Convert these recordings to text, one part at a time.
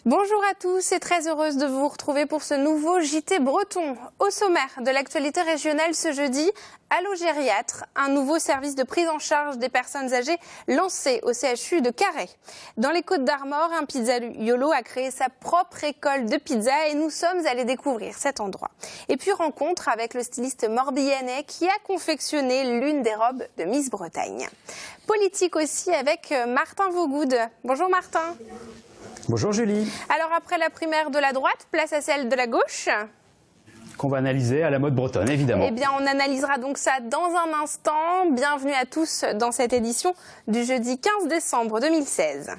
Bonjour à tous et très heureuse de vous retrouver pour ce nouveau JT breton. Au sommaire de l'actualité régionale ce jeudi, Allo Gériatre, un nouveau service de prise en charge des personnes âgées lancé au CHU de Carhaix. Dans les Côtes-d'Armor, un pizzaiolo a créé sa propre école de pizza et nous sommes allés découvrir cet endroit. Et puis rencontre avec le styliste morbihanais qui a confectionné l'une des robes de Miss Bretagne. Politique aussi avec Martin Vaugoud. Bonjour Martin. Bonjour Julie. Alors après la primaire de la droite, place à celle de la gauche. Qu'on va analyser à la mode bretonne, évidemment. Eh bien, on analysera donc ça dans un instant. Bienvenue à tous dans cette édition du jeudi 15 décembre 2016.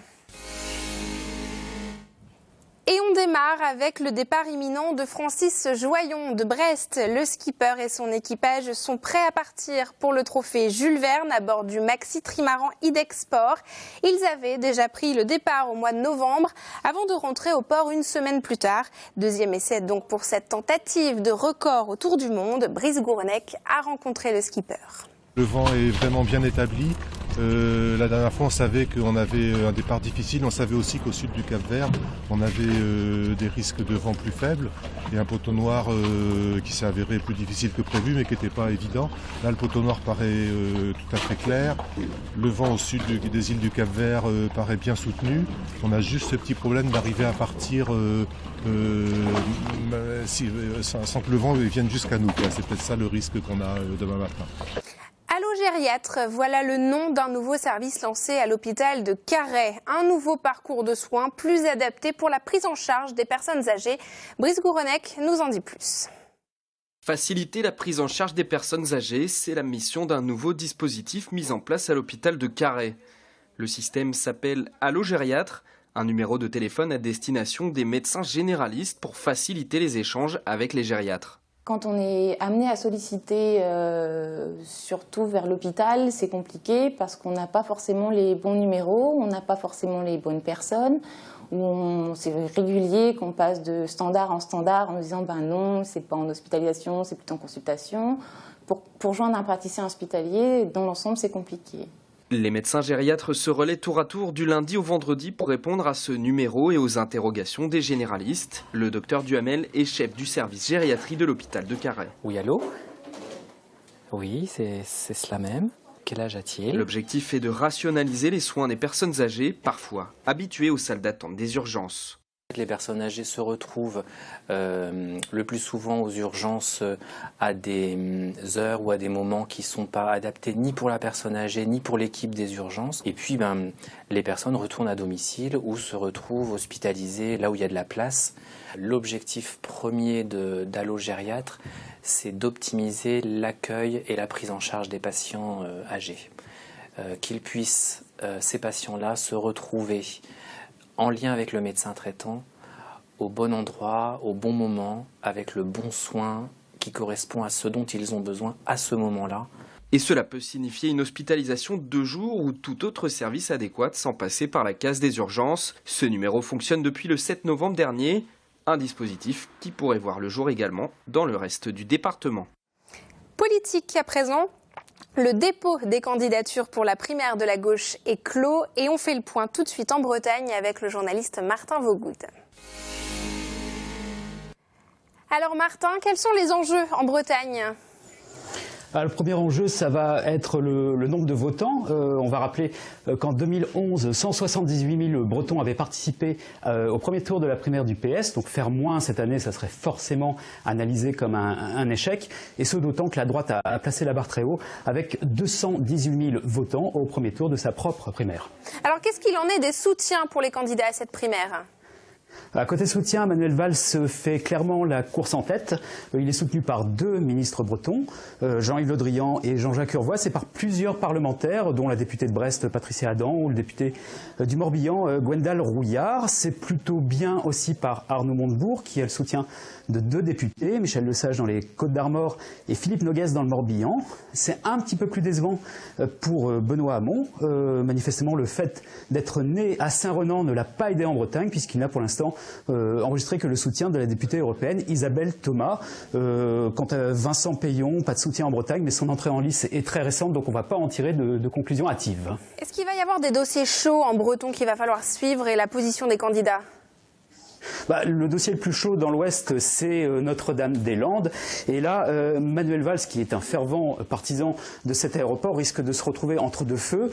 Et on démarre avec le départ imminent de Francis Joyon de Brest. Le skipper et son équipage sont prêts à partir pour le trophée Jules Verne à bord du Maxi Trimaran Idexport. Ils avaient déjà pris le départ au mois de novembre avant de rentrer au port une semaine plus tard. Deuxième essai donc pour cette tentative de record autour du monde. Brice Gourennec a rencontré le skipper. Le vent est vraiment bien établi. La dernière fois, on savait qu'on avait un départ difficile. On savait aussi qu'au sud du Cap-Vert, on avait des risques de vent plus faibles et un poteau noir qui s'est avéré plus difficile que prévu, mais qui n'était pas évident. Là, le poteau noir paraît tout à fait clair. Le vent au sud des îles du Cap-Vert paraît bien soutenu. On a juste ce petit problème d'arriver à partir sans que le vent vienne jusqu'à nous. C'est peut-être ça le risque qu'on a demain matin. Allo Gériatre, voilà le nom d'un nouveau service lancé à l'hôpital de Carhaix. Un nouveau parcours de soins plus adapté pour la prise en charge des personnes âgées. Brice Gourennec nous en dit plus. Faciliter la prise en charge des personnes âgées, c'est la mission d'un nouveau dispositif mis en place à l'hôpital de Carhaix. Le système s'appelle Allo Gériatre, un numéro de téléphone à destination des médecins généralistes pour faciliter les échanges avec les gériatres. Quand on est amené à solliciter surtout vers l'hôpital, c'est compliqué parce qu'on n'a pas forcément les bons numéros, on n'a pas forcément les bonnes personnes. C'est régulier qu'on passe de standard en standard en nous disant ben non, c'est pas en hospitalisation, c'est plutôt en consultation. Pour joindre un praticien hospitalier, dans l'ensemble, c'est compliqué. Les médecins gériatres se relaient tour à tour du lundi au vendredi pour répondre à ce numéro et aux interrogations des généralistes. Le docteur Duhamel est chef du service gériatrie de l'hôpital de Carhaix. Oui, allô ? Oui, c'est cela même. Quel âge a-t-il ? L'objectif est de rationaliser les soins des personnes âgées, parfois habituées aux salles d'attente des urgences. Les personnes âgées se retrouvent le plus souvent aux urgences à des heures ou à des moments qui ne sont pas adaptés ni pour la personne âgée ni pour l'équipe des urgences. Et puis les personnes retournent à domicile ou se retrouvent hospitalisées là où il y a de la place. L'objectif premier d'Allo Gériatre, c'est d'optimiser l'accueil et la prise en charge des patients âgés. Qu'ils puissent, ces patients-là, se retrouver en lien avec le médecin traitant, au bon endroit, au bon moment, avec le bon soin qui correspond à ce dont ils ont besoin à ce moment-là. Et cela peut signifier une hospitalisation de 2 jours ou tout autre service adéquat sans passer par la case des urgences. Ce numéro fonctionne depuis le 7 novembre dernier, un dispositif qui pourrait voir le jour également dans le reste du département. Politique à présent. Le dépôt des candidatures pour la primaire de la gauche est clos et on fait le point tout de suite en Bretagne avec le journaliste Martin Vaugoud. Alors Martin, quels sont les enjeux en Bretagne ? Le premier enjeu, ça va être le nombre de votants. On va rappeler qu'en 2011, 178 000 Bretons avaient participé au premier tour de la primaire du PS. Donc faire moins cette année, ça serait forcément analysé comme un échec. Et ce d'autant que la droite a placé la barre très haut avec 218 000 votants au premier tour de sa propre primaire. Alors qu'est-ce qu'il en est des soutiens pour les candidats à cette primaire ? À côté soutien, Manuel Valls fait clairement la course en tête. Il est soutenu par 2 ministres bretons, Jean-Yves Le Drian et Jean-Jacques Urvoas, et par plusieurs parlementaires, dont la députée de Brest, Patricia Adam, ou le député du Morbihan, Gwendal Rouillard. C'est plutôt bien aussi par Arnaud Montebourg, qui a le soutien de 2 députés, Michel Lesage dans les Côtes-d'Armor et Philippe Noguès dans le Morbihan. C'est un petit peu plus décevant pour Benoît Hamon. Manifestement, le fait d'être né à Saint-Renan ne l'a pas aidé en Bretagne, puisqu'il n'a pour l'instant enregistré que le soutien de la députée européenne Isabelle Thomas. Quant à Vincent Payon, pas de soutien en Bretagne, mais son entrée en lice est très récente, donc on ne va pas en tirer de conclusions hâtives. Est-ce qu'il va y avoir des dossiers chauds en breton qu'il va falloir suivre et la position des candidats ? Le dossier le plus chaud dans l'Ouest, c'est Notre-Dame-des-Landes. Et là, Manuel Valls, qui est un fervent partisan de cet aéroport, risque de se retrouver entre deux feux,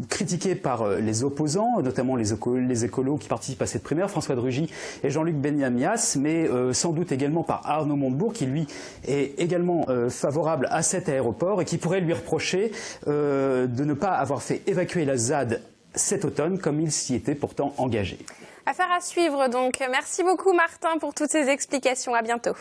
critiqué par les opposants, notamment les écolos qui participent à cette primaire, François de Rugy et Jean-Luc Benamias, mais sans doute également par Arnaud Montebourg, qui lui est également favorable à cet aéroport et qui pourrait lui reprocher de ne pas avoir fait évacuer la ZAD cet automne, comme il s'y était pourtant engagé. Affaire à suivre donc. Merci beaucoup Martin pour toutes ces explications. À bientôt.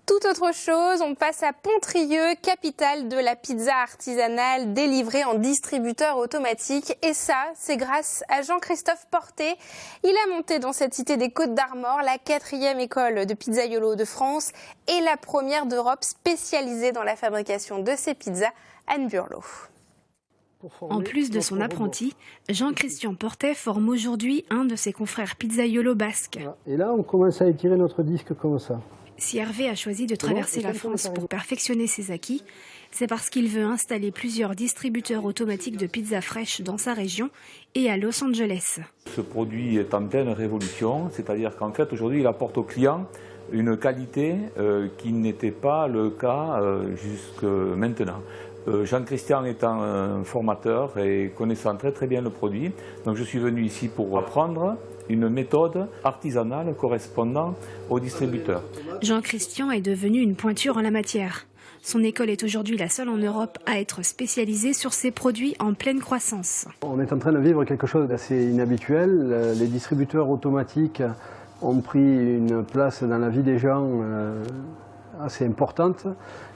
Tout autre chose, on passe à Pontrieux, capitale de la pizza artisanale délivrée en distributeur automatique. Et ça, c'est grâce à Jean-Christophe Porté. Il a monté dans cette cité des Côtes-d'Armor la 4e école de pizzaiolo de France et la première d'Europe spécialisée dans la fabrication de ces pizzas, Anne Burlot. En plus de son apprenti, Jean-Christian Portet forme aujourd'hui un de ses confrères pizzaiolo basques. Et là, on commence à étirer notre disque comme ça. Si Hervé a choisi de traverser la France pour perfectionner ses acquis, c'est parce qu'il veut installer plusieurs distributeurs automatiques de pizza fraîche dans sa région et à Los Angeles. Ce produit est en pleine révolution, c'est-à-dire qu'en fait aujourd'hui il apporte aux clients une qualité qui n'était pas le cas jusque maintenant. Jean-Christian étant un formateur et connaissant très très bien le produit, donc je suis venu ici pour apprendre une méthode artisanale correspondant aux distributeurs. Jean-Christian est devenu une pointure en la matière. Son école est aujourd'hui la seule en Europe à être spécialisée sur ces produits en pleine croissance. On est en train de vivre quelque chose d'assez inhabituel. Les distributeurs automatiques ont pris une place dans la vie des gens assez importante.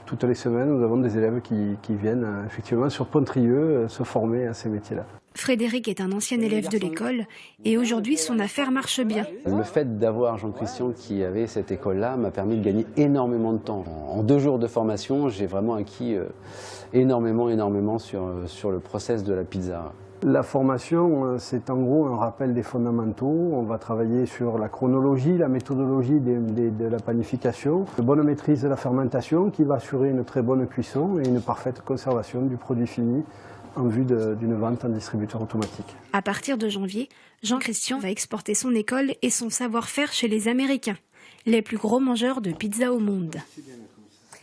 Toutes les semaines, nous avons des élèves qui viennent effectivement sur Pontrieux se former à ces métiers-là. Frédéric est un ancien élève de l'école et aujourd'hui son affaire marche bien. Le fait d'avoir Jean-Christian qui avait cette école-là m'a permis de gagner énormément de temps. En 2 jours de formation, j'ai vraiment acquis énormément sur le process de la pizza. La formation, c'est en gros un rappel des fondamentaux. On va travailler sur la chronologie, la méthodologie de la panification, une bonne maîtrise de la fermentation qui va assurer une très bonne cuisson et une parfaite conservation du produit fini en vue d'une vente en distributeur automatique. À partir de janvier, Jean-Christian va exporter son école et son savoir-faire chez les Américains, les plus gros mangeurs de pizza au monde.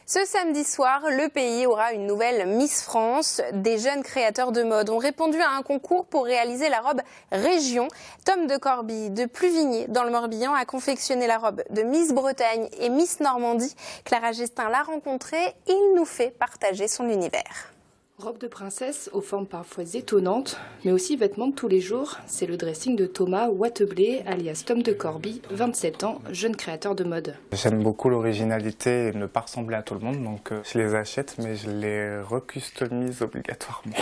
Ce samedi soir, le pays aura une nouvelle Miss France. Des jeunes créateurs de mode ont répondu à un concours pour réaliser la robe Région. Tom de Corbie de Pluvigné, dans le Morbihan, a confectionné la robe de Miss Bretagne et Miss Normandie. Clara Gestin l'a rencontré. Il nous fait partager son univers. Robe de princesse aux formes parfois étonnantes, mais aussi vêtements de tous les jours. C'est le dressing de Thomas Watteblé, alias Tom de Corbie, 27 ans, jeune créateur de mode. J'aime beaucoup l'originalité et ne pas ressembler à tout le monde, donc je les achète, mais je les recustomise obligatoirement.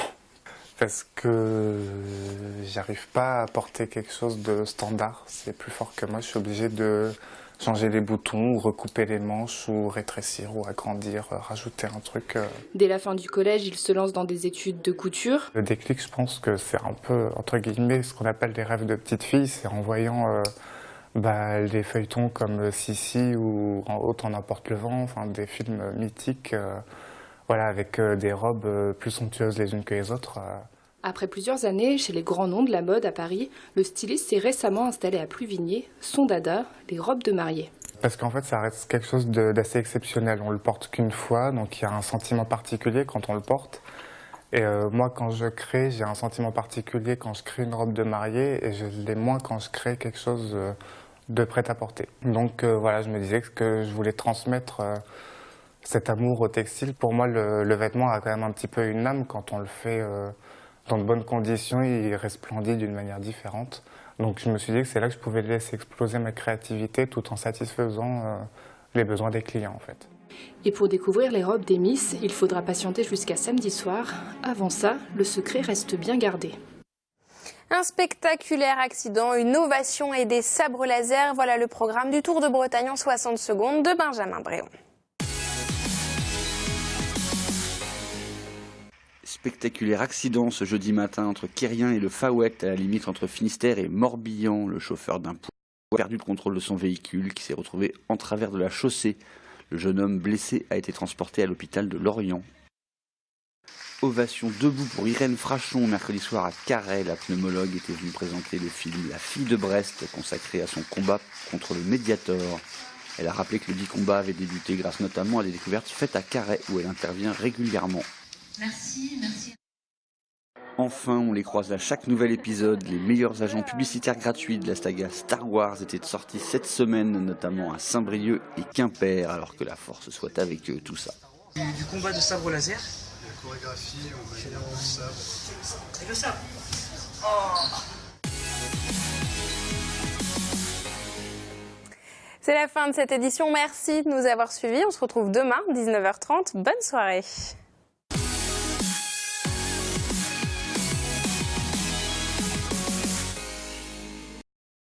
Parce que j'arrive pas à porter quelque chose de standard, c'est plus fort que moi, je suis obligé de changer les boutons, ou recouper les manches, ou rétrécir, ou agrandir, rajouter un truc. Dès la fin du collège, il se lance dans des études de couture. Le déclic, je pense que c'est un peu, entre guillemets, ce qu'on appelle des rêves de petite fille. C'est en voyant des feuilletons comme Sissi ou En haute en emporte le vent, enfin des films mythiques, avec des robes plus somptueuses les unes que les autres. Après plusieurs années chez les grands noms de la mode à Paris, le styliste s'est récemment installé à Pluvigné. Son dada, les robes de mariée. Parce qu'en fait, ça reste quelque chose d'assez exceptionnel. On le porte qu'une fois, donc il y a un sentiment particulier quand on le porte. Et moi, quand je crée, j'ai un sentiment particulier quand je crée une robe de mariée, et je l'ai moins quand je crée quelque chose de prêt-à-porter. Donc je me disais que je voulais transmettre cet amour au textile. Pour moi, le vêtement a quand même un petit peu une âme quand on le fait dans de bonnes conditions, il resplendit d'une manière différente. Donc je me suis dit que c'est là que je pouvais laisser exploser ma créativité tout en satisfaisant les besoins des clients en fait. Et pour découvrir les robes des Miss, il faudra patienter jusqu'à samedi soir. Avant ça, le secret reste bien gardé. Un spectaculaire accident, une ovation et des sabres laser. Voilà le programme du Tour de Bretagne en 60 secondes de Benjamin Bréon. Spectaculaire accident ce jeudi matin entre Quérien et le Faouët, à la limite entre Finistère et Morbihan. Le chauffeur d'un poids a perdu le contrôle de son véhicule qui s'est retrouvé en travers de la chaussée. Le jeune homme blessé a été transporté à l'hôpital de Lorient. Ovation debout pour Irène Frachon mercredi soir à Carhaix. La pneumologue était venue présenter le film La fille de Brest, consacré à son combat contre le Mediator. Elle a rappelé que le dit combat avait débuté grâce notamment à des découvertes faites à Carhaix où elle intervient régulièrement. Merci. Enfin, on les croise à chaque nouvel épisode. Les meilleurs agents publicitaires gratuits de la saga Star Wars étaient sortis cette semaine, notamment à Saint-Brieuc et Quimper, alors que la force soit avec eux, tout ça. Du combat de sabre laser. La chorégraphie, on va dire le sabre. Avec le sabre. C'est la fin de cette édition. Merci de nous avoir suivis. On se retrouve demain, 19h30. Bonne soirée.